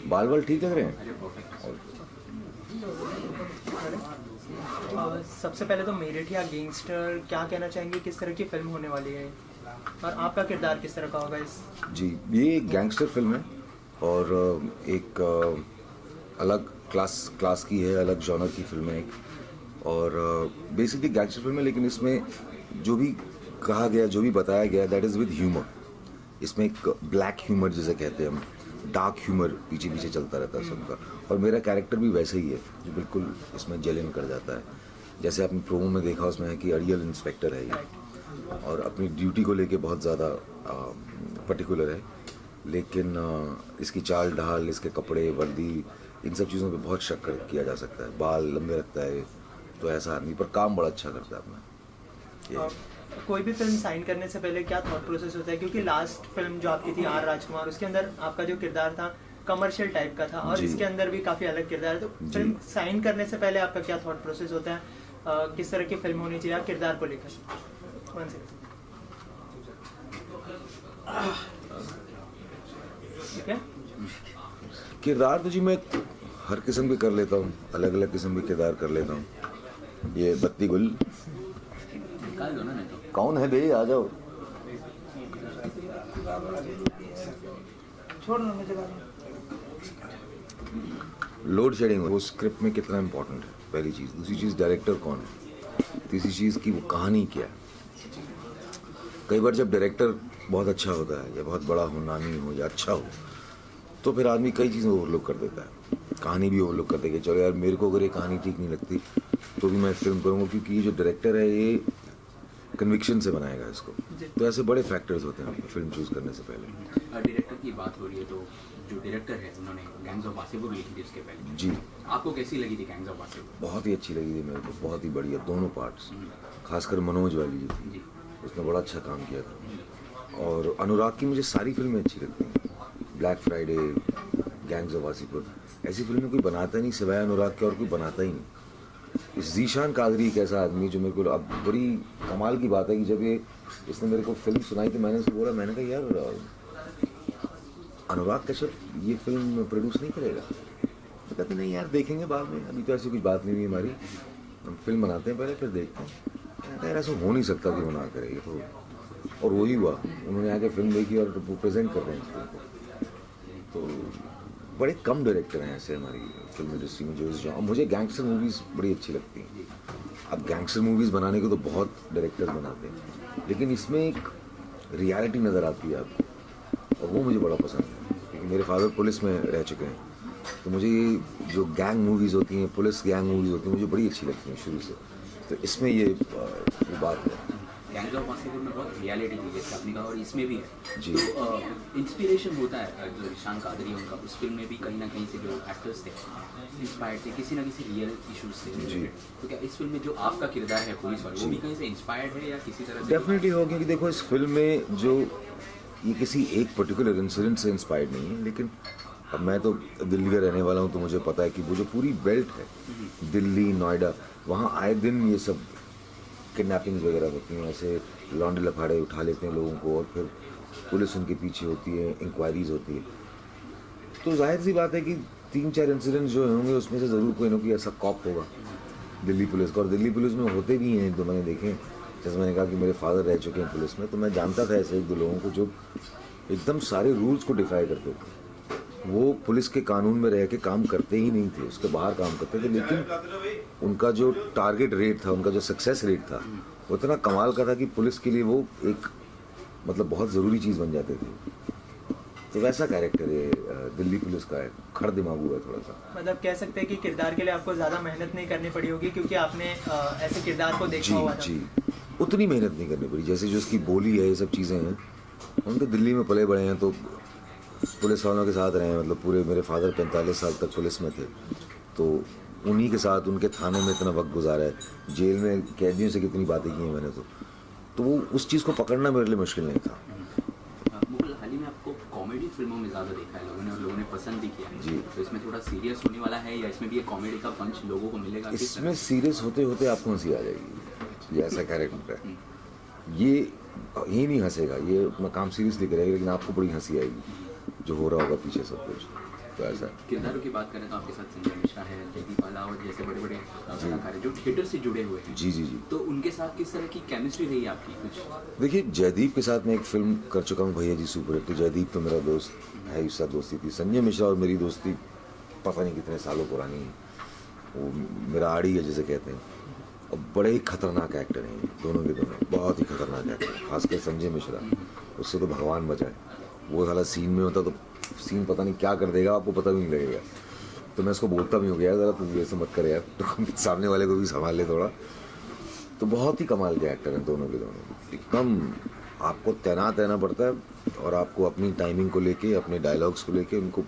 बाल बाल ठीक लग रहे हैं। सबसे पहले तो मेरठिया गैंगस्टर क्या कहना चाहेंगे, किस तरह की फिल्म होने वाली है और आपका किरदार किस तरह का होगा इस? जी, ये एक गैंगस्टर फिल्म है और एक अलग क्लास की है, अलग जॉनर की फिल्म है एक। और बेसिकली गैंगस्टर फिल्म है, लेकिन इसमें जो भी कहा गया, जो भी बताया गया, दैट इज़ विद ह्यूमर। इसमें एक ब्लैक ह्यूमर जिसे कहते हैं हम, डार्क ह्यूमर पीछे पीछे चलता रहता है सबका। और मेरा कैरेक्टर भी वैसे ही है जो बिल्कुल इसमें जेल कर जाता है। जैसे आपने प्रोमो में देखा, उसमें है कि अड़ियल इंस्पेक्टर है ये और अपनी ड्यूटी को लेके बहुत ज़्यादा पर्टिकुलर है, लेकिन इसकी चाल ढाल, इसके कपड़े, वर्दी, इन सब चीज़ों पे बहुत शक किया जा सकता है। बाल लंबे रखता है तो ऐसा आदमी, पर काम बड़ा अच्छा करता है अपना। कोई भी फिल्म साइन करने से पहले क्या थॉट प्रोसेस होता है, क्योंकि लास्ट फिल्म जो आपकी थी आर राजकुमार, उसके अंदर आपका जो किरदार था कमर्शियल टाइप का था और इसके अंदर भी काफ़ी अलग किरदार है, तो फिल्म साइन करने से पहले आपका क्या थॉट प्रोसेस होता है, किस तरह की फिल्म होनी चाहिए किरदार को लेकर? ठीक है, किरदार तो जी मैं हर किस्म के कर लेता हूँ, अलग अलग किस्म के किरदार कर लेता हूँ। ये बत्ती गुल कौन है बे, आ जाओ। लोड शेडिंग वो स्क्रिप्ट में कितना इम्पोर्टेंट है, पहली चीज़। दूसरी चीज़, डायरेक्टर कौन है। तीसरी चीज़ की वो कहानी क्या है। कई बार जब डायरेक्टर बहुत अच्छा होता है या बहुत बड़ा हो, नामी हो या अच्छा हो, तो फिर आदमी कई चीज़ें ओवरलुक कर देता है। कहानी भी ओवरलुक कर देगा, चलो यार मेरे को अगर ये कहानी ठीक नहीं लगती तो भी मैं फिल्म करूँगा, क्योंकि ये जो डायरेक्टर है ये कन्विक्शन से बनाएगा इसको। तो ऐसे बड़े फैक्टर्स होते हैं फिल्म चूज करने से पहले। डायरेक्टर की बात हो रही है, तो जो डायरेक्टर है उन्होंने गैंग्स ऑफ वासेपुर लिखी थी उसके पहले। जी, आपको कैसी लगी थी गैंग्स ऑफ वासेपुर? बहुत ही अच्छी लगी थी मेरे को, बहुत ही बढ़िया, दोनों पार्ट्स। खासकर मनोज वाली जो थी, उसने बड़ा अच्छा काम किया था। और अनुराग की मुझे सारी फिल्में अच्छी लगती हैं। Black Friday, gangs of Wasseypur, ऐसी फिल्में कोई बनाता नहीं सिवाय अनुराग के, और कोई बनाता ही नहीं। ज़ीशान कादरी एक ऐसा आदमी जो मेरे को, अब बड़ी कमाल की बात है कि जब इसने मेरे को फिल्म सुनाई थी, मैंने उसको बोला, मैंने कहा यार अनुराग कश्यप ये फिल्म प्रोड्यूस नहीं करेगा? तो कहते नहीं यार देखेंगे बाद में, अभी तो ऐसी कुछ बात नहीं हुई हमारी, हम फिल्म बनाते हैं पहले फिर देखते हैं। यार ऐसा हो नहीं सकता कि वो ना करे तो, और वही हुआ। उन्होंने आके फिल्म देखी और वो प्रेजेंट कर रहे हैं फिल्म को। तो बड़े कम डायरेक्टर हैं ऐसे हमारी फिल्म इंडस्ट्री में जो मुझे गैंगस्टर मूवीज़ बड़ी अच्छी लगती हैं। अब गैंगस्टर मूवीज़ बनाने को तो बहुत डायरेक्टर्स बनाते हैं, लेकिन इसमें एक रियलिटी नज़र आती है आपको, और वो मुझे बड़ा पसंद है। क्योंकि मेरे फादर पुलिस में रह चुके हैं, तो मुझे ये जो गैंग मूवीज़ होती हैं, पुलिस गैंग मूवीज़ होती हैं, मुझे बड़ी अच्छी लगती हैं शुरू से। तो इसमें ये बात है। गैंग्स ऑफ वासेपुर में बहुत रियलिटी थी जैसे आपने कहा, और इसमें भी है। जी, तो इंस्पिरेशन होता है जो ज़ीशान कादरी, उनका उस फिल्म में भी कहीं ना कहीं से जो एक्टर्स थे इंस्पायर्ड थे किसी ना किसी रियल इशूज से। जी। तो क्या इस फिल्म में जो आपका किरदार है पुलिस वाले, वो भी कहीं से इंस्पायर्ड है या किसी तरह से? डेफिनेटली हो, क्योंकि देखो इस फिल्म में जो ये किसी एक पर्टिकुलर इंसिडेंट से इंस्पायर्ड नहीं है, लेकिन अब मैं तो दिल्ली का रहने वाला हूँ, तो मुझे पता है कि वो जो पूरी बेल्ट है, दिल्ली, नोएडा, वहाँ आए दिन ये सब किडनैपिंग्स वगैरह होती हैं। ऐसे लौंडे लफाड़े उठा लेते हैं लोगों को और फिर पुलिस उनके पीछे होती है, इंक्वायरीज होती है। तो जाहिर सी बात है कि 3-4 इंसिडेंट्स जो होंगे उसमें से ज़रूर कोई ना कोई ऐसा कॉप होगा दिल्ली पुलिस का। और दिल्ली पुलिस में होते भी हैं, तो मैंने देखे, जैसे मैंने कहा कि मेरे फादर रह चुके हैं पुलिस में, तो मैं जानता था ऐसे 1-2 लोगों को जो एकदम सारे रूल्स को डिफाई करते थे। वो पुलिस के कानून में रह के काम करते ही नहीं थे, उसके बाहर काम करते थे, लेकिन उनका जो टारगेट रेट था, उनका जो सक्सेस रेट था, वो इतना कमाल का था कि पुलिस के लिए वो एक मतलब बहुत ज़रूरी चीज़ बन जाते थे। तो वैसा कैरेक्टर है दिल्ली पुलिस का, है खड़ दिमाग हुआ है थोड़ा सा। मतलब कह सकते हैं कि किरदार के लिए आपको ज़्यादा मेहनत नहीं करनी पड़ी होगी, क्योंकि आपने ऐसे किरदार को देखा हुआ था। जी, उतनी मेहनत नहीं करनी पड़ी। जैसे जो उसकी बोली है, ये सब चीज़ें हैं, हम तो दिल्ली में पले बड़े हैं, तो पुलिस वालों के साथ रहे हैं। मतलब पूरे मेरे फादर 45 साल तक पुलिस में थे, तो उन्हीं के साथ उनके थाने में इतना वक्त गुजारा है, जेल में कैदियों से कितनी बातें की हैं मैंने। तो वो उस चीज़ को पकड़ना मेरे लिए मुश्किल नहीं था। मुगल हाल ही में आपको कॉमेडी फिल्मों में ज़्यादा देखा है लोगों ने, और लोगों ने पसंद भी किया है। जी, तो इसमें थोड़ा सीरियस होने वाला है या इसमें भी एक कॉमेडी का पंच लोगों को मिलेगा? इसमें सीरियस होते होते आपको हंसी आ जाएगी, ये ऐसा कैरेक्टर है। ये नहीं हंसेगा, ये अपना काम सीरियसली करेगा, लेकिन आपको बड़ी हंसी आएगी जो हो रहा होगा पीछे सब कुछ। तो ऐसा किरदारों की बात करें तो आपके साथ संजय मिश्रा है, जयदीप अलावत जैसे बड़े बड़े कलाकार हैं जो थिएटर से जुड़े हुए हैं। जी जी जी। तो उनके साथ किस तरह की केमिस्ट्री रही आपकी कुछ? देखिए, जयदीप के साथ मैं एक फिल्म कर चुका हूँ, भैया जी सुपर हिट। तो जयदीप तो मेरा दोस्त है, उसके साथ दोस्ती थी। संजय मिश्रा और मेरी दोस्ती पता नहीं कितने सालों पुरानी है, वो मेरा आड़ी है जिसे कहते हैं। और बड़े ही खतरनाक एक्टर हैं दोनों के दोनों, बहुत ही खतरनाक एक्टर, खासकर संजय मिश्रा। उससे तो भगवान बचाए, वो साला सीन में होता तो सीन पता नहीं क्या कर देगा, आपको पता भी नहीं लगेगा। तो मैं उसको बोलता भी हूँ कि यार ज़रा तू ऐसे मत कर यार, तो सामने वाले को भी संभाल ले थोड़ा। तो बहुत ही कमाल के एक्टर हैं दोनों के दोनों, एकदम आपको तैनात रहना पड़ता है, और आपको अपनी टाइमिंग को लेके, अपने डायलॉग्स को लेके उनको,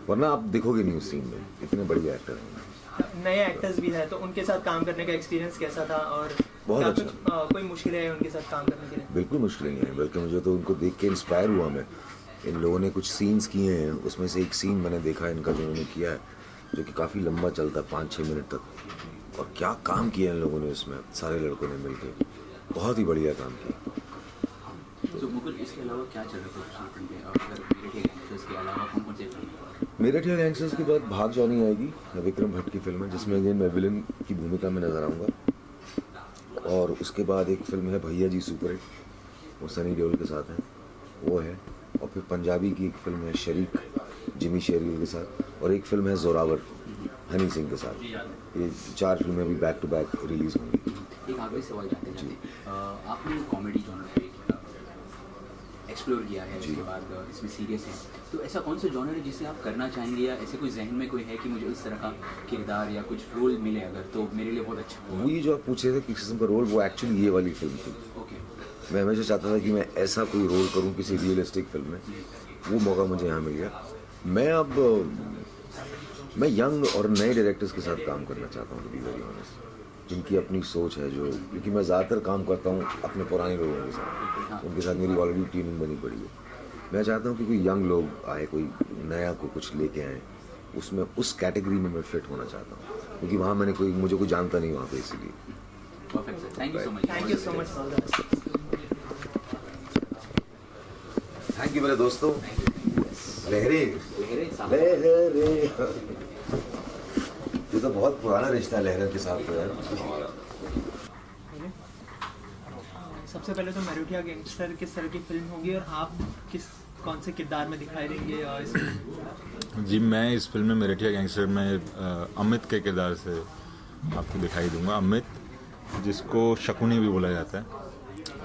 वरना आप दिखोगे नहीं उस सीन में। इतने बढ़िया एक्टर हैं। नए एक्टर्स भी हैं, तो उनके साथ काम करने का एक्सपीरियंस कैसा था, और बहुत क्या अच्छा। कोई मुश्किलें हैं उनके साथ काम करने के लिए? बिल्कुल मुश्किल नहीं है, बल्कि मुझे तो उनको देख के इंस्पायर हुआ मैं। इन लोगों ने कुछ सीन्स किए हैं, उसमें से एक सीन मैंने देखा इनका जो उन्होंने किया है, जो कि काफ़ी लंबा चलता है, 5-6 मिनट तक। और क्या काम किया इन लोगों ने उसमें, सारे लड़कों ने मिलकर बहुत ही बढ़िया काम किया। तो मुकुल, इसके अलावा क्या चल रहा था फिल्म में? अगर मेरठ गैंगस्टर्स के अलावा कौन कौन से फिल्म? मेरठ गैंगस्टर्स के बाद भाग जॉनी आएगी, विक्रम भट्ट की फिल्म है, जिसमें अगेन मैं विलन की भूमिका में नजर आऊँगा। और उसके बाद एक फिल्म है भैया जी सुपर हिट, वो सनी देओल के साथ है, वो है। और फिर पंजाबी की एक फिल्म है शरीक, जिमी शेरगिल के साथ। और एक फिल्म है जोरावर, हनी सिंह के साथ। ये 4 फिल्में अभी बैक टू बैक रिलीज होंगी। एक आखिरी सवाल जाते जाते, आपने कॉमेडी जॉनर पे एक्सप्लोर किया है, उसके बाद इसमें सीरियस है, तो ऐसा कौन सा जॉनर है जिसे आप करना चाहेंगे, या ऐसे कोई जहन में कोई है कि मुझे इस तरह का किरदार या कुछ रोल मिले अगर, तो मेरे लिए बहुत अच्छा होगा? वो ये जो आप पूछ रहे थे किस किस्म का रोल, वो एक्चुअली ये वाली फिल्म थी। ओके। मैं हमेशा चाहता था कि मैं ऐसा कोई रोल करूं किसी रियलिस्टिक फिल्म में, वो मौका मुझे यहाँ मिल गया। मैं यंग और नए डायरेक्टर्स के साथ काम करना चाहता हूँ, टू बी वेरी ऑनेस्ट, जिनकी अपनी सोच है, जो, क्योंकि मैं ज़्यादातर काम करता हूँ अपने पुराने लोगों के साथ, उनके साथ मेरी ऑलरेडी टीमिंग बनी पड़ी है। मैं चाहता हूँ कि कोई यंग लोग आए, कोई नया को कुछ लेके आए, उसमें उस कैटेगरी में मैं फिट होना चाहता हूँ, क्योंकि वहाँ मुझे कोई जानता नहीं वहाँ पे, इसीलिए। Perfect sir, thank you so much. Thank you so much. Thank you मेरे दोस्तों। लहरे ये तो बहुत पुराना रिश्ता है लहरे के साथ तो यार। सबसे पहले तो मेरठिया गैंगस्टर किस तरह की फिल्म होगी, और आप कौन से किरदार में दिखाई देंगे इसमें? जी, मैं इस फिल्म में मेरठिया गैंगस्टर में अमित के किरदार से आपको दिखाई दूंगा। अमित, जिसको शकुनी भी बोला जाता है।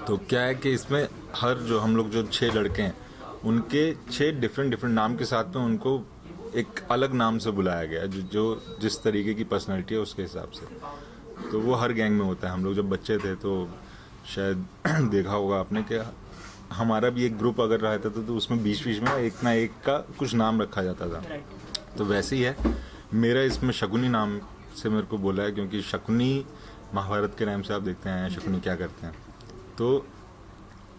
तो क्या है कि इसमें जो हम लोग जो 6 लड़के हैं, उनके 6 डिफरेंट नाम के साथ में उनको एक अलग नाम से बुलाया गया, जो जिस तरीके की पर्सनैलिटी है उसके हिसाब से। तो वो हर गैंग में होता है। हम लोग जब बच्चे थे तो शायद देखा होगा आपने कि हमारा भी एक ग्रुप अगर रहता था तो उसमें बीच में एक ना एक का कुछ नाम रखा जाता था। तो वैसे ही है, मेरा इसमें शकुनी नाम से मेरे को बोला है, क्योंकि शकुनी महाभारत के टाइम से आप देखते हैं शकुनी क्या करते हैं। तो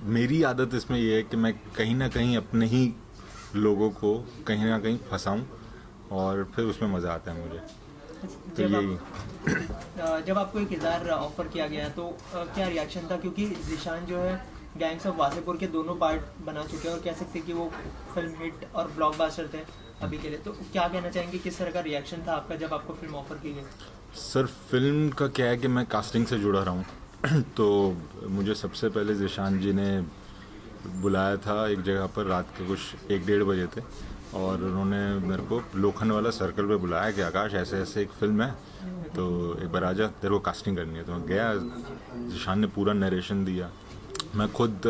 मेरी आदत इसमें यह है कि मैं कहीं ना कहीं अपने ही लोगों को कहीं ना कहीं फंसाऊं, और फिर उसमें मज़ा आता है मुझे। तो यही जब आपको ये किरदार ऑफर किया गया तो क्या रिएक्शन था? क्योंकि जिशान जो है गैंग्स ऑफ वासेपुर के दोनों पार्ट बना चुके हैं, और कह सकते हैं कि वो फिल्म हिट और ब्लॉकबस्टर थे अभी के लिए। तो क्या कहना चाहेंगे, किस तरह का रिएक्शन था आपका जब आपको फिल्म ऑफर की गई? सर, फिल्म का क्या है कि मैं कास्टिंग से जुड़ा रहा हूँ। तो मुझे सबसे पहले जिशान जी ने बुलाया था एक जगह पर, रात के कुछ 1-1:30 बजे थे, और उन्होंने मेरे को लोखंड वाला सर्कल पे बुलाया कि आकाश ऐसे ऐसे एक फिल्म है, तो एक बार आजा, तेरे को कास्टिंग करनी है। तो मैं गया, जिशान ने पूरा नरेशन दिया। मैं खुद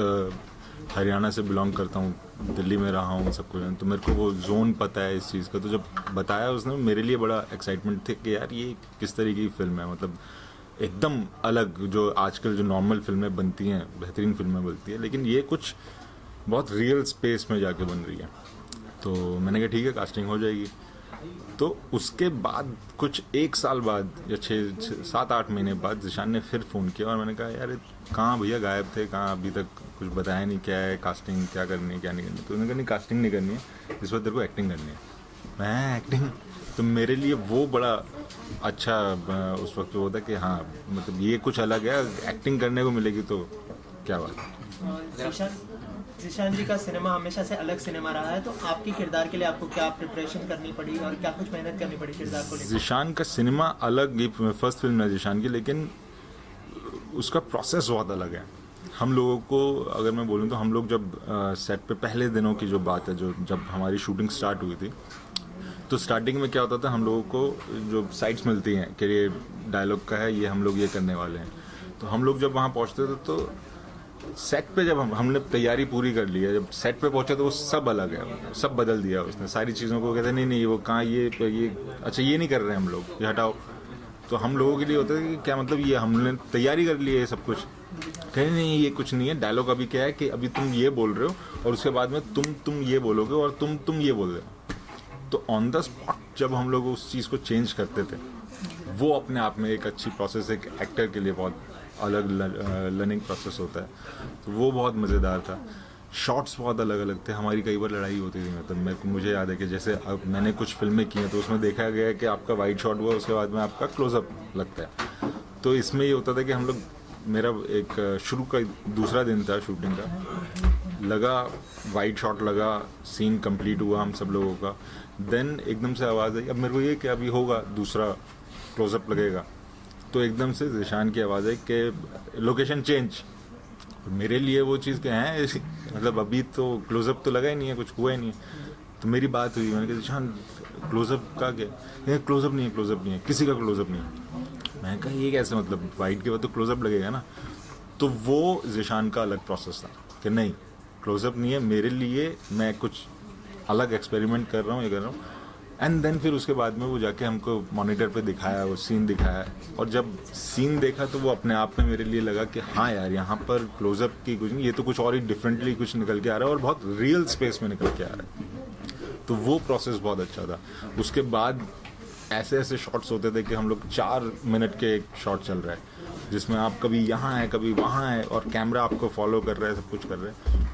हरियाणा से बिलोंग करता हूँ, दिल्ली में रहा हूँ, सब कुछ, तो मेरे को वो जोन पता है इस चीज़ का। तो जब बताया उसने, मेरे लिए बड़ा एक्साइटमेंट थे कि यार ये किस तरीके की फिल्म है, मतलब एकदम अलग, जो आजकल जो नॉर्मल फिल्में बनती हैं, बेहतरीन फिल्में बनती हैं, लेकिन ये कुछ बहुत रियल स्पेस में जाके बन रही है। तो मैंने कहा ठीक है, कास्टिंग हो जाएगी। तो उसके बाद कुछ 1 साल बाद या 7-8 महीने बाद जिशान ने फिर फ़ोन किया, और मैंने कहा यार कहाँ भैया गायब थे, कहाँ, अभी तक कुछ बताया नहीं, क्या है कास्टिंग, क्या करनी है क्या नहीं करनी। तो उन्होंने कहा नहीं, कास्टिंग नहीं करनी है, इस वक्त तेरे को एक्टिंग करनी है। मैं एक्टिंग, तो मेरे लिए वो बड़ा अच्छा उस वक्त वो था कि हाँ, मतलब ये कुछ अलग है, एक्टिंग करने को मिलेगी तो क्या बात। ज़ीशान जी का सिनेमा हमेशा से अलग सिनेमा रहा है, तो आपके किरदार के लिए आपको क्या प्रिपरेशन करनी पड़ी और क्या कुछ मेहनत करनी पड़ी किरदार को लेकर? ज़ीशान का सिनेमा अलग, ये फर्स्ट फिल्म है ज़ीशान की, लेकिन उसका प्रोसेस बहुत अलग है। हम लोगों को अगर मैं बोलूँ तो हम लोग जब सेट पे पहले दिनों की जो बात है, जो जब हमारी शूटिंग स्टार्ट हुई थी, तो स्टार्टिंग में क्या होता था, हम लोगों को जो साइट्स मिलती हैं कि ये डायलॉग का है, ये हम लोग ये करने वाले हैं, तो हम लोग जब वहाँ पहुँचते थे तो सेट पे जब हमने तैयारी पूरी कर ली है, जब सेट पे पहुँचे तो वो सब अलग है, सब बदल दिया उसने, सारी चीज़ों को कहते नहीं वो कहाँ ये अच्छा ये नहीं कर रहे हम लोग, ये हटाओ। तो हम लोगों के लिए होता है कि क्या मतलब ये हमने तैयारी कर ली है सब कुछ, कहीं नहीं ये कुछ नहीं है, डायलॉग अभी क्या है कि अभी तुम ये बोल रहे हो और उसके बाद में तुम ये बोलोगे और तुम ये बोल रहे हो। तो ऑन द स्पॉट जब हम लोग उस चीज़ को चेंज करते थे, वो अपने आप में एक अच्छी प्रोसेस, एक एक्टर के लिए बहुत अलग लर्निंग प्रोसेस होता है, तो वो बहुत मज़ेदार था। शॉट्स बहुत अलग अलग थे, हमारी कई बार लड़ाई होती थी, मतलब मुझे याद है कि जैसे अब मैंने कुछ फिल्में की हैं तो उसमें देखा गया है कि आपका वाइड शॉट हुआ, उसके बाद में आपका क्लोजअप लगता है। तो इसमें ये होता था कि हम लोग, मेरा एक शुरू का दूसरा दिन था शूटिंग का, लगा वाइड शॉट लगा, सीन कंप्लीट हुआ हम सब लोगों का, देन एकदम से आवाज़ आई, अब मेरे को ये कि अभी होगा दूसरा क्लोजअप लगेगा, तो एकदम से ज़ीशान की आवाज़ आई कि लोकेशन चेंज। मेरे लिए वो चीज़ क्या है, मतलब अभी तो क्लोजअप तो लगा ही नहीं है, कुछ हुआ ही नहीं है। तो मेरी बात हुई, मैंने कहा ज़ीशान क्लोजअप का क्या, क्लोजअप नहीं है, किसी का क्लोजअप नहीं है। मैंने कहा ये कैसे, मतलब वाइड के बाद तो क्लोजअप लगेगा ना। तो वो ज़ीशान का अलग प्रोसेस था कि नहीं क्लोजअप नहीं है, मेरे लिए मैं कुछ अलग एक्सपेरिमेंट कर रहा हूँ, ये कर रहा हूँ। एंड देन फिर उसके बाद में वो जाके हमको मॉनिटर पे दिखाया, वो सीन दिखाया, और जब सीन देखा तो वो अपने आप में मेरे लिए लगा कि हाँ यार यहाँ पर क्लोजअप की कुछ नहीं, ये तो कुछ और ही डिफरेंटली कुछ निकल के आ रहा है और बहुत रियल स्पेस में निकल के आ रहा है। तो वो प्रोसेस बहुत अच्छा था। उसके बाद ऐसे ऐसे शॉट्स होते थे कि हम लोग 4 मिनट के एक शॉट चल रहा है जिसमें आप कभी यहाँ है कभी वहाँ है और कैमरा आपको फॉलो कर रहा है, सब कुछ कर रहे हैं।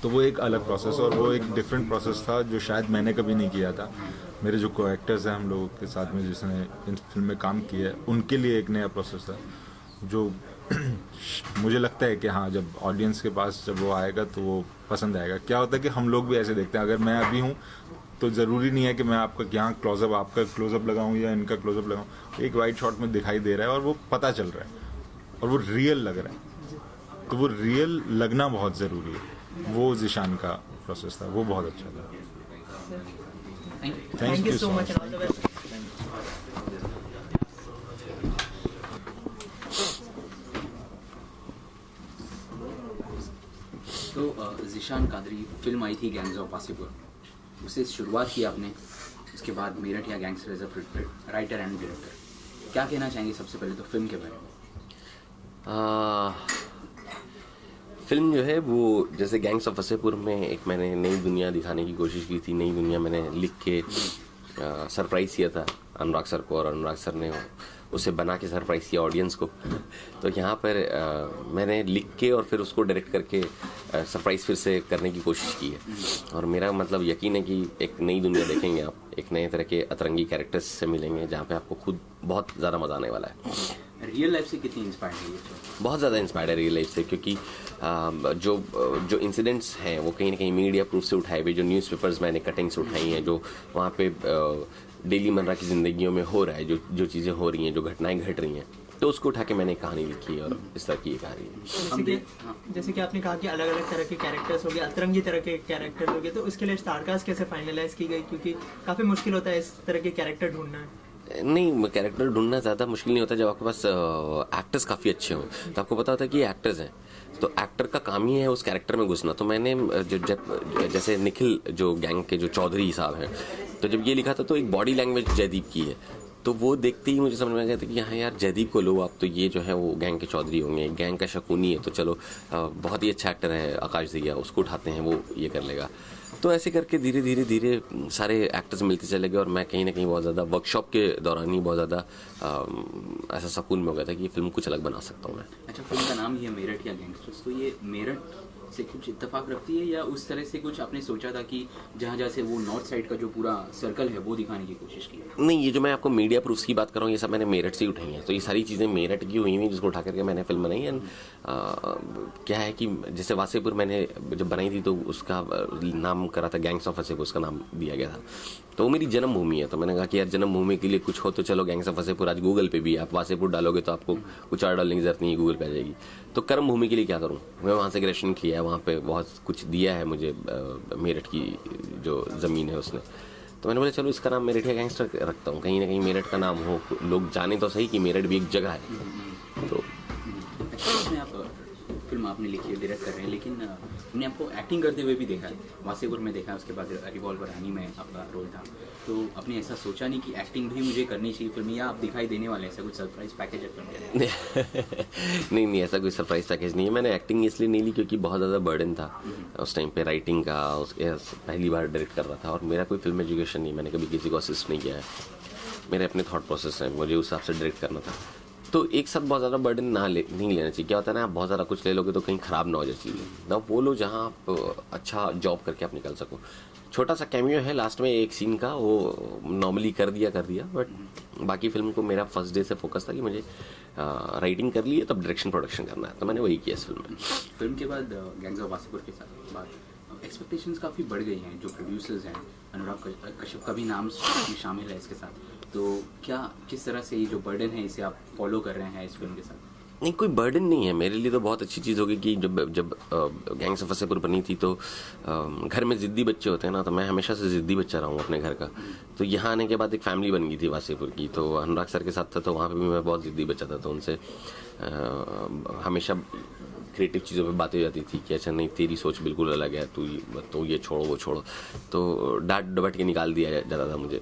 तो वो एक अलग प्रोसेस और वो एक डिफरेंट प्रोसेस था जो शायद मैंने कभी नहीं किया था। मेरे जो को एक्टर्स हैं हम लोगों के साथ में जिसने इन फिल्म में काम किया है, उनके लिए एक नया प्रोसेस था जो मुझे लगता है कि हाँ जब ऑडियंस के पास जब वो आएगा तो वो पसंद आएगा। क्या होता है कि हम लोग भी ऐसे देखते हैं, अगर मैं अभी हूँ तो ज़रूरी नहीं है कि मैं आपका यहाँ क्लोजअप आपका क्लोजअप लगाऊँ या इनका क्लोजअप लगाऊँ, एक वाइड शॉट में दिखाई दे रहा है और वो पता चल रहा है और वो रियल लग रहा है। तो वो रियल लगना बहुत ज़रूरी है। वो ज़ीशान का प्रोसेस था, वो बहुत अच्छा था। Thank you so much. तो ज़ीशान कादरी फिल्म आई थी गैंग्स ऑफ वासेपुर, उससे शुरुआत की आपने, उसके बाद मेरठ या gangster as a writer and director. क्या कहना चाहेंगे सबसे पहले तो फिल्म के बारे में? फिल्म जो है वो जैसे गैंग्स ऑफ वासेपुर में एक मैंने नई दुनिया दिखाने की कोशिश की थी। नई दुनिया मैंने लिख के सरप्राइज़ किया था अनुराग सर को और अनुराग सर ने उसे बना के सरप्राइज़ किया ऑडियंस को। तो यहाँ पर मैंने लिख के और फिर उसको डायरेक्ट करके सरप्राइज़ फिर से करने की कोशिश की है। और मेरा मतलब यकीन है कि एक नई दुनिया देखेंगे आप, एक नए तरह के अतरंगी कैरेक्टर्स से मिलेंगे जहाँ पे आपको खुद बहुत ज़्यादा मज़ा आने वाला है। रियल लाइफ से कितनी इंस्पायर्ड है ये? बहुत ज़्यादा इंस्पायर्ड है रियल लाइफ से, क्योंकि जो इंसिडेंट्स हैं वो कहीं ना कहीं मीडिया प्रूफ से उठाए हुए, जो न्यूज़पेपर्स मैंने कटिंग्स उठाई हैं, जो वहाँ पे डेली मर्रा की ज़िंदगियों में हो रहा है, जो चीज़ें हो रही हैं, जो घटनाएं घट रही हैं, तो उसको उठा के मैंने कहानी लिखी है और इस तरह की कहानी है। जैसे कि आपने कहा कि अलग अलग तरह के कैरेक्टर्स हो गए, अतरंगी तरह के कैरेक्टर हो गए, तो उसके लिए स्टारकास्ट कैसे फाइनलाइज की गई, क्योंकि काफ़ी मुश्किल होता है इस तरह के कैरेक्टर ढूंढना? नहीं, कैरेक्टर ढूंढना ज़्यादा मुश्किल नहीं होता जब आपके पास एक्टर्स काफ़ी अच्छे हों। तो आपको पता होता है कि ये एक्टर्स हैं, तो एक्टर का काम ही है उस कैरेक्टर में घुसना। तो मैंने जैसे निखिल जो गैंग के जो चौधरी साहब हैं, तो जब ये लिखा था तो एक बॉडी लैंग्वेज जयदीप की है, तो वो देखते ही मुझे समझ में आ गया था कि हाँ यार जयदीप को लो आप, तो ये जो है वो गैंग के चौधरी होंगे। गैंग का शकुनी है तो चलो बहुत ही अच्छा एक्टर है आकाश दिया, उसको उठाते हैं, वो ये कर लेगा। तो ऐसे करके धीरे धीरे धीरे सारे एक्टर्स मिलते चले गए और मैं कहीं ना कहीं बहुत ज़्यादा वर्कशॉप के दौरान ही बहुत ज़्यादा ऐसा सुकून में हो गया था कि ये फिल्म कुछ अलग बना सकता हूँ मैं। अच्छा, फिल्म का नाम ही है मेरठ या गैंगस्टर्स, तो ये मेरठ से कुछ इत्तेफाक रखती है, या उस तरह से कुछ आपने सोचा था कि जहाँ जहाँ से वो नॉर्थ साइड का जो पूरा सर्कल है वो दिखाने की कोशिश की? नहीं, ये जो मैं आपको मीडिया प्रूफ्स की बात कर रहा हूँ ये सब मैंने मेरठ से ही उठाई हैं, तो ये सारी चीज़ें मेरठ की हुई हुई जिसको उठा करके मैंने फिल्म बनाई है। क्या है कि जैसे वासेपुर मैंने जब बनाई थी तो उसका नाम करा था गैंग्स ऑफ वासेपुर, उसका नाम दिया गया था, तो वो मेरी जन्मभूमि है। तो मैंने कहा कि यार जन्मभूमि के लिए कुछ हो तो चलो गैंग्स ऑफ वासेपुर, आज गूगल पे भी आप वासेपुर डालोगे तो आपको कुछ और डालने की जरूरत नहीं है, गूगल पे आ जाएगी। तो कर्म भूमि के लिए क्या करूं, मैं वहाँ से ग्रेजुएशन किया है, वहाँ पे बहुत कुछ दिया है मुझे मेरठ की जो ज़मीन है उसने। तो मैंने बोला चलो इसका नाम मेरठिया गैंगस्टर रखता हूँ, कहीं ना कहीं मेरठ का नाम हो, लोग जाने तो सही कि मेरठ भी एक जगह है। तो इसमें आप फिल्म आपने लिखी है, डायरेक्ट कर रहे हैं, लेकिन मैंने आपको एक्टिंग करते हुए भी देखा है, वासेपुर में देखा है, उसके बाद रिवॉल्वर रानी में आपका रोल था। तो आपने ऐसा सोचा नहीं कि एक्टिंग भी मुझे करनी चाहिए फिल्म, या आप दिखाई देने वाले हैं, ऐसा कुछ सरप्राइज पैकेज है फिल्म? नहीं, ऐसा कोई सरप्राइज पैकेज नहीं है। मैंने एक्टिंग इसलिए नहीं ली क्योंकि बहुत ज़्यादा बर्डन था उस टाइम पे राइटिंग का, उसके पहली बार डायरेक्ट कर रहा था, और मेरा कोई फिल्म एजुकेशन नहीं, मैंने कभी किसी को असिस्ट नहीं किया है, मेरे अपने थॉट प्रोसेस है, मुझे उस हिसाब से डायरेक्ट करना था। तो एक साथ बहुत ज़्यादा बर्डन नहीं लेना चाहिए। क्या होता है ना, आप बहुत ज़्यादा कुछ ले लोगे तो कहीं ख़राब ना हो जाए चीज़ें ना, वो लो जहाँ आप अच्छा जॉब करके आप निकल सको। छोटा सा कैमियो है लास्ट में एक सीन का, वो नॉर्मली कर दिया, बट बाकी फिल्म को मेरा फर्स्ट डे से फोकस था कि मुझे राइटिंग कर ली है, तब डायरेक्शन प्रोडक्शन करना है, तो मैंने वही किया इस फिल्म में। फिल्म के बाद गैंग्स ऑफ वासेपुर के साथ बात, एक्सपेक्टेशंस काफ़ी बढ़ गई हैं, जो प्रोड्यूसर्स हैं, अनुराग कश्यप का भी नाम शामिल है इसके साथ, तो क्या किस तरह से ये जो बर्डन है इसे आप फॉलो कर रहे हैं इस फिल्म के साथ? नहीं, कोई बर्डन नहीं है मेरे लिए, तो बहुत अच्छी चीज़ होगी कि जब गैंग्स ऑफ वासेपुर बनी थी तो घर में ज़िद्दी बच्चे होते हैं ना, तो मैं हमेशा से ज़िद्दी बच्चा रहा हूँ अपने घर का। तो यहाँ आने के बाद एक फैमिली बन गई थी वासेपुर की, तो अनुराग सर के साथ था, तो वहाँ पे भी मैं बहुत ज़िद्दी बच्चा था, तो उनसे हमेशा क्रिएटिव चीज़ों पे बातें हो जाती थी कि अच्छा नहीं तेरी सोच बिल्कुल अलग है, तू ये छोड़ो वो छोड़ो, तो डांट डबट के निकाल दिया जाता था मुझे।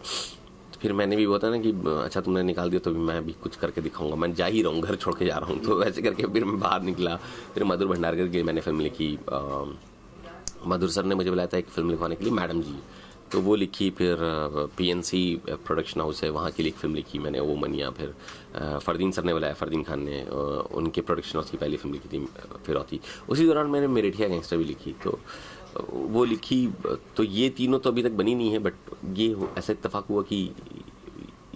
फिर मैंने भी बोला ना कि अच्छा तुमने निकाल दिया तो भी मैं भी कुछ करके दिखाऊंगा, मैं जा ही रहा हूँ, घर छोड़ के जा रहा हूँ। तो वैसे करके फिर मैं बाहर निकला, फिर मधुर भंडारकर की मैंने फिल्म लिखी, मधुर सर ने मुझे बुलाया था एक फिल्म लिखवाने के लिए, मैडम जी, तो वो लिखी। फिर PNC प्रोडक्शन हाउस है, वहाँ की एक फिल्म लिखी मैंने, वो मनिया। फिर फरदीन सर ने बुलाया, फरदीन खान ने, उनके प्रोडक्शन हाउस की पहली फिल्म लिखी थी फिरौती। उसी दौरान मैंने मेरठिया गैंगस्टर भी लिखी, तो वो लिखी। तो ये तीनों तो अभी तक बनी नहीं है, बट ये ऐसा इत्तेफाक हुआ कि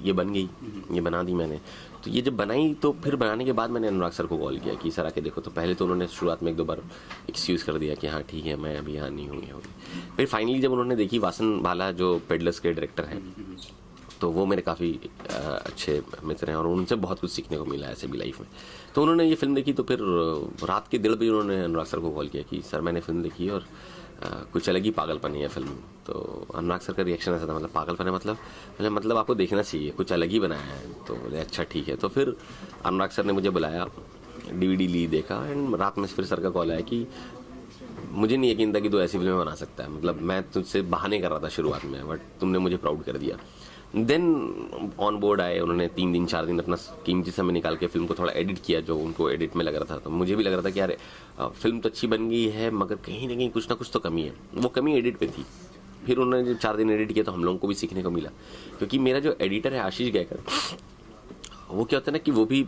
ये बन गई, ये बना दी मैंने। तो ये जब बनाई तो फिर बनाने के बाद मैंने अनुराग सर को कॉल किया कि सर आके देखो, तो पहले तो उन्होंने शुरुआत में एक दो बार एक्सक्यूज़ कर दिया कि हाँ ठीक है मैं अभी यहाँ नहीं हूँ। फिर फाइनली जब उन्होंने देखी, वासन भाला जो पेडलर्स के डायरेक्टर हैं, तो वो मेरे काफ़ी अच्छे मित्र हैं और उनसे बहुत कुछ सीखने को मिला ऐसे भी लाइफ में। तो उन्होंने ये फिल्म देखी, तो फिर रात के 1:30 बजे उन्होंने अनुराग सर को कॉल किया कि सर मैंने फिल्म देखी और कुछ अलग ही पागलपन है फिल्म। तो अनुराग सर का रिएक्शन ऐसा था, मतलब पागलपन है मतलब आपको देखना चाहिए, कुछ अलग ही बनाया है। तो बोले अच्छा ठीक है। तो फिर अनुराग सर ने मुझे बुलाया, DVD ली, देखा, एंड रात में फिर सर का कॉल आया कि मुझे नहीं यकीन था कि तू ऐसी फिल्में बना सकता है, मतलब मैं तुझसे बहाने कर रहा था शुरुआत में, बट तुमने मुझे प्राउड कर दिया। देन ऑन बोर्ड आए, उन्होंने 3 दिन 4 दिन अपना कीमती समय निकाल के फिल्म को थोड़ा एडिट किया, जो उनको एडिट में लग रहा था। तो मुझे भी लग रहा था कि यार फिल्म तो अच्छी बन गई है, मगर कहीं ना कहीं कुछ ना कुछ तो कमी है। वो कमी एडिट पे थी। फिर उन्होंने जब 4 दिन एडिट किया तो हम लोगों को भी सीखने को मिला, क्योंकि मेरा जो एडिटर है आशीष गैकर, वो क्या होता है ना कि वो भी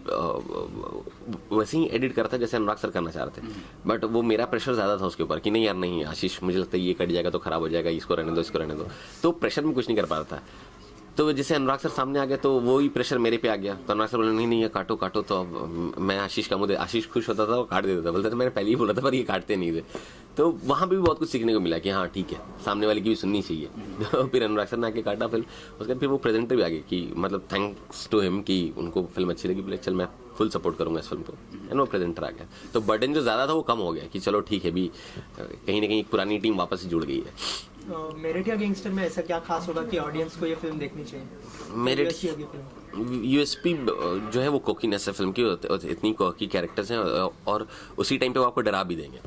वैसे ही एडिट करता है जैसे अनुराग सर करना चाह रहे थे, बट वो मेरा प्रेशर ज़्यादा था उसके ऊपर कि नहीं यार नहीं आशीष, मुझे लगता है ये कट जाएगा तो ख़राब हो जाएगा, इसको रहने दो, इसको रहने दो। तो प्रेशर में कुछ नहीं कर पा रहा था। तो जैसे अनुराग सर सामने आ गया तो वो ही प्रेशर मेरे पे आ गया। तो अनुराग सर बोले नहीं ये काटो काटो, तो अब मैं आशीष का मुझे, आशीष खुश होता था, वो काट देता था, बोलता था मैंने पहले ही बोला था पर ये काटते नहीं थे। तो वहाँ पे भी बहुत कुछ सीखने को मिला कि हाँ ठीक है, सामने वाले की भी सुननी चाहिए। तो फिर अनुराग सर ने आके काटा, फिर उसके बाद फिर वो प्रेजेंटर भी आ गए कि मतलब थैंक्स टू हिम कि उनको फिल्म अच्छी लगी, बोले चल मैं फुल सपोर्ट करूंगा इस फिल्म को, एंड वो प्रेजेंटर आ गया। तो बर्डन जो ज़्यादा था वो कम हो गया कि चलो ठीक है, भी कहीं ना कहीं पुरानी टीम वापस से जुड़ गई है। मेरठिया गैंगस्टर में ऐसा क्या खास होगा कि ऑडियंस को ये फिल्म देखनी चाहिए? USP जो है वो कोकीनेस है फिल्म की, इतनी कोकी कैरेक्टर्स हैं और उसी टाइम पे वो आपको डरा भी देंगे।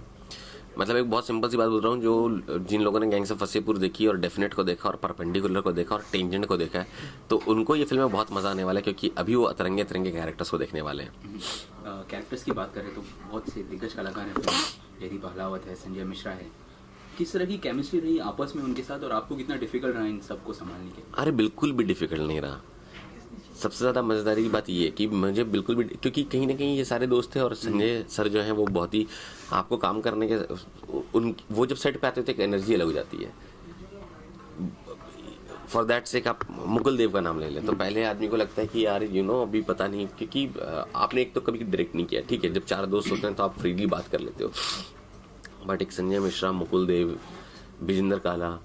मतलब एक बहुत सिंपल सी बात बोल रहा हूँ, जो जिन लोगों ने गैंग्स ऑफ वासेपुर देखी और डेफिनेट को देखा और परपेंडिकुलर को देखा और टेंजेंट को देखा है, तो उनको ये फिल्म में बहुत मजा आने वाला है, क्योंकि अभी वो अतरंगे तिरंगे कैरेक्टर्स को देखने वाले हैं। कैरेक्टर्स की बात करें तो बहुत से दिग्गज कलाकार हैं, जयदीप अहलावत है, संजय मिश्रा है। किस तरह की केमिस्ट्री रही आपस में उनके साथ, और आपको कितना डिफिकल्ट रहा इन सबको संभालने के? अरे बिल्कुल भी डिफिकल्ट नहीं रहा, सबसे ज़्यादा मज़ेदारी की बात ये है कि मुझे बिल्कुल भी, क्योंकि कहीं ना कहीं ये सारे दोस्त थे और संजय सर जो हैं वो बहुत ही आपको काम करने के वो जब सेट पे आते थे एक एनर्जी अलग हो जाती है। फॉर दैट सेक आप मुकुल देव का नाम ले लें तो पहले आदमी को लगता है कि यार अभी पता नहीं, क्योंकि आपने एक तो कभी डायरेक्ट नहीं किया, ठीक है, जब 4 दोस्त होते हैं तो आप फ्रीली बात कर लेते हो, बट एक संजय मिश्रा, मुकुल देव, विजेंद्र काला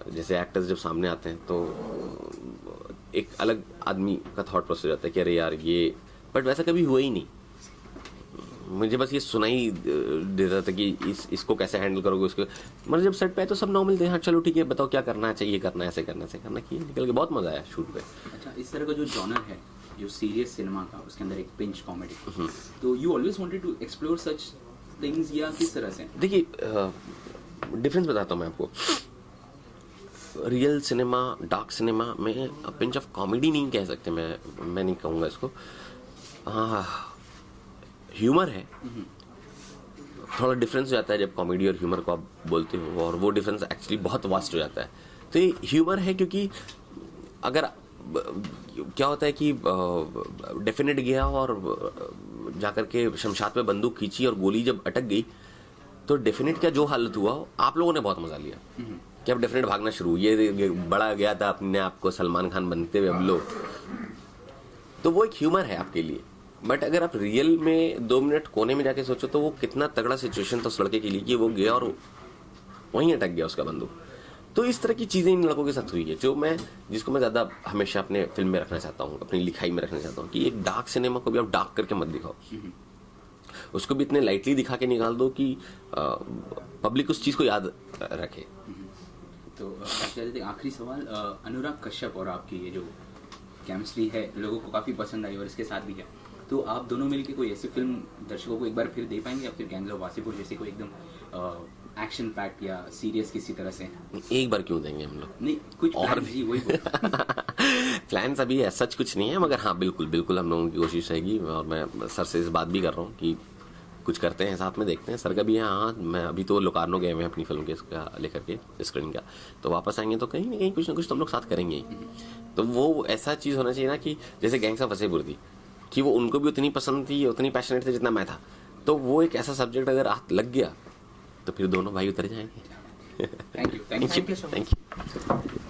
जैसे एक्टर्स जब सामने आते हैं तो एक अलग आदमी का थॉट प्रोसेस हो जाता है कि अरे यार ये, बट वैसा कभी हुआ ही नहीं। मुझे बस ये सुनाई देता था कि इसको कैसे हैंडल करोगे, उसको मतलब जब सेट पे आए तो सब नॉर्मल थे, हाँ चलो ठीक है बताओ क्या करना है, चाहिए करना है, ऐसे करना किए, निकल के बहुत मजा आया शूट पे। अच्छा, इस तरह का जो जॉनर है जो सीरियस सिनेमा का, उसके अंदर एक पिंच कॉमेडी, तो you always wanted to explore such things या किस तरह से? देखिए डिफरेंस बताता हूँ मैं आपको। रियल सिनेमा, डार्क सिनेमा में पिंच ऑफ कॉमेडी नहीं कह सकते, मैं नहीं कहूँगा इसको, हाँ ह्यूमर है। थोड़ा डिफरेंस हो जाता है जब कॉमेडी और ह्यूमर को आप बोलते हो, और वो डिफरेंस एक्चुअली बहुत वास्ट हो जाता है। तो ये ह्यूमर है, क्योंकि अगर क्या होता है कि डेफिनेट गया और जाकर के शमशाद पे बंदूक खींची और गोली जब अटक गई तो डेफिनेट का जो हालत हुआ आप लोगों ने बहुत मजा लिया कि अब डेफिनेट भागना शुरू, ये बड़ा गया था अपने आप को सलमान खान बनते हुए अब लोग, तो वो एक ह्यूमर है आपके लिए। बट अगर आप रियल में 2 मिनट कोने में जाके सोचो तो वो कितना तगड़ा सिचुएशन था उस लड़के के लिए कि वो गया और वहीं अटक गया उसका बंदूक। तो इस तरह की चीज़ें इन लड़कों के साथ हुई है जिसको मैं ज़्यादा हमेशा अपने फिल्म में रखना चाहता हूँ, अपनी लिखाई में रखना चाहता हूँ कि एक डार्क सिनेमा को भी आप डार्क करके मत दिखाओ, उसको भी इतने लाइटली दिखा के निकाल दो कि पब्लिक उस चीज़ को याद रखे। तो आखिरी सवाल, अनुराग कश्यप और आपकी ये जो केमिस्ट्री है लोगों को काफ़ी पसंद आई और इसके साथ भी है, तो आप दोनों मिलकर कोई ऐसी फिल्म दर्शकों को एक बार फिर दे पाएंगे या फिर गैंग्स ऑफ वासेपुर जैसे कोई एकदम एक्शन पैक्ड या सीरियस किसी तरह से? एक बार क्यों देंगे हम लोग, नहीं कुछ और जी वही प्लान्स अभी सच कुछ नहीं है, मगर हाँ बिल्कुल हम लोगों की कोशिश रहेगी और मैं सर से इस बात भी कर रहा हूँ कि कुछ करते हैं साथ में, देखते हैं। सर का भी है, हाँ मैं अभी तो लोकार्नो गए हुए हैं अपनी फिल्म के इसका लेकर के स्क्रीनिंग का, तो वापस आएंगे तो कहीं ना कहीं कुछ ना कुछ तो हम लोग साथ करेंगे ही। तो वो ऐसा चीज़ होना चाहिए ना कि जैसे गैंग्स ऑफ वासेपुर थी कि वो उनको भी उतनी पसंद थी, उतनी पैशनेट थे जितना मैं था, तो वो एक ऐसा सब्जेक्ट अगर हाथ लग गया तो फिर दोनों भाई उतर जाएंगे। Thank you thank you.